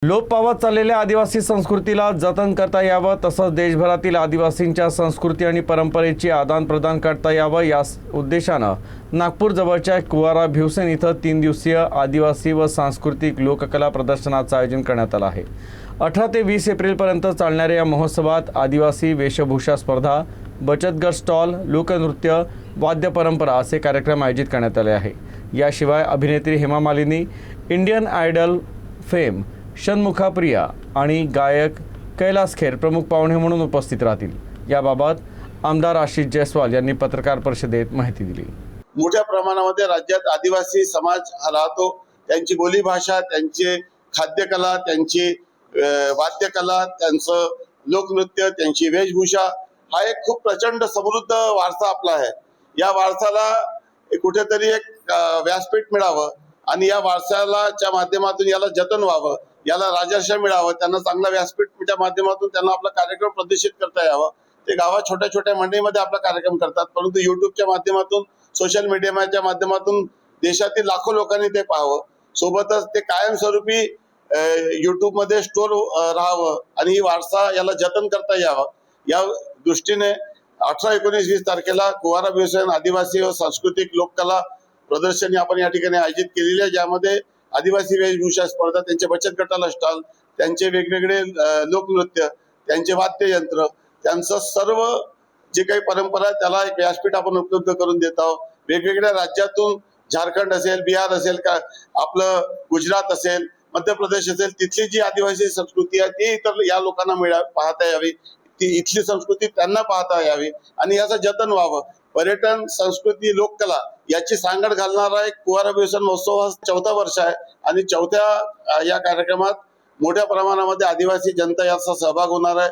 लोप पावत चाललेल्या आदिवासी संस्कृतीला जतन करता यावं, तसंच देशभरातील आदिवासींच्या संस्कृती आणि परंपरेची आदानप्रदान करता यावं या उद्देशानं नागपूर जवळच्या कुवारा भिवसेन इथं 3 दिवसीय आदिवासी व सांस्कृतिक लोककला प्रदर्शनाचं आयोजन करण्यात आलं आहे। 18 ते 20 एप्रिलपर्यंत चालणाऱ्या या महोत्सवात आदिवासी वेशभूषा स्पर्धा, बचत गट स्टॉल, लोकनृत्य, वाद्य परंपरा असे कार्यक्रम आयोजित करण्यात आले आहे। याशिवाय अभिनेत्री Hema Malini, Indian Idol fame Shanmukha Priya आणि गायक कैलास खेर प्रमुख पाहुणे म्हणून उपस्थित राहतील। याबाबत आमदार आशिष जयस्वाल यांनी पत्रकार परिषदेत माहिती दिली। मोठ्या प्रमाणामध्ये राज्यात आदिवासी समाज राहतो। त्यांची बोलीभाषा, त्यांचे खाद्यकला, त्यांची वाद्यकला, त्यांचं लोकनृत्य, त्यांची वेशभूषा हा एक खूप प्रचंड समृद्ध वारसा आपला आहे। या वारसाला कुठेतरी एक व्यासपीठ मिळावं आणि या वारसाच्या माध्यमातून याला जतन व्हावं, याला राजर्षय मिळावं, त्यांना चांगला व्यासपीठच्या माध्यमातून त्यांना आपला कार्यक्रम प्रदर्शित करता यावं। ते गावात छोट्या छोट्या मंडळीमध्ये आपला कार्यक्रम करतात, परंतु युट्यूबच्या माध्यमातून, सोशल मीडियाच्या माध्यमातून देशातील लाखो लोकांनी ते पाहावं। सोबतच ते कायमस्वरूपी युट्यूबमध्ये स्टोर राहावं आणि ही वारसा याला जतन करता यावं, या दृष्टीने 18, 19, 20 तारखेला कुवारा भिवसेन आदिवासी व सांस्कृतिक लोककला प्रदर्शनी आपण या ठिकाणी आयोजित केलेली आहे। ज्यामध्ये आदिवासी वेशभूषा स्पर्धा, त्यांचे बचत गटाला स्टॉल, त्यांचे वेगवेगळे लोकनृत्य, त्यांचे वाद्ययंत्र, त्यांचं सर्व जे काही परंपरा त्याला एक व्यासपीठ आपण उपलब्ध करून देत आहोत। वेगवेगळ्या राज्यातून, झारखंड असेल, बिहार असेल, का आपलं गुजरात असेल, मध्य प्रदेश असेल, तिथली जी आदिवासी संस्कृती आहे ती इतर या लोकांना पाहता यावी, ती इथली संस्कृती त्यांना पाहता यावी आणि याचं जतन व्हावं। पर्यटन, संस्कृती, लोककला याची सांगड घालणारा एक कुवारा भिवसेन महोत्सव हा 4था वर्ष आहे आणि 4थ्या या कार्यक्रमात मोठ्या प्रमाणामध्ये आदिवासी जनता याचा सहभाग होणार आहे।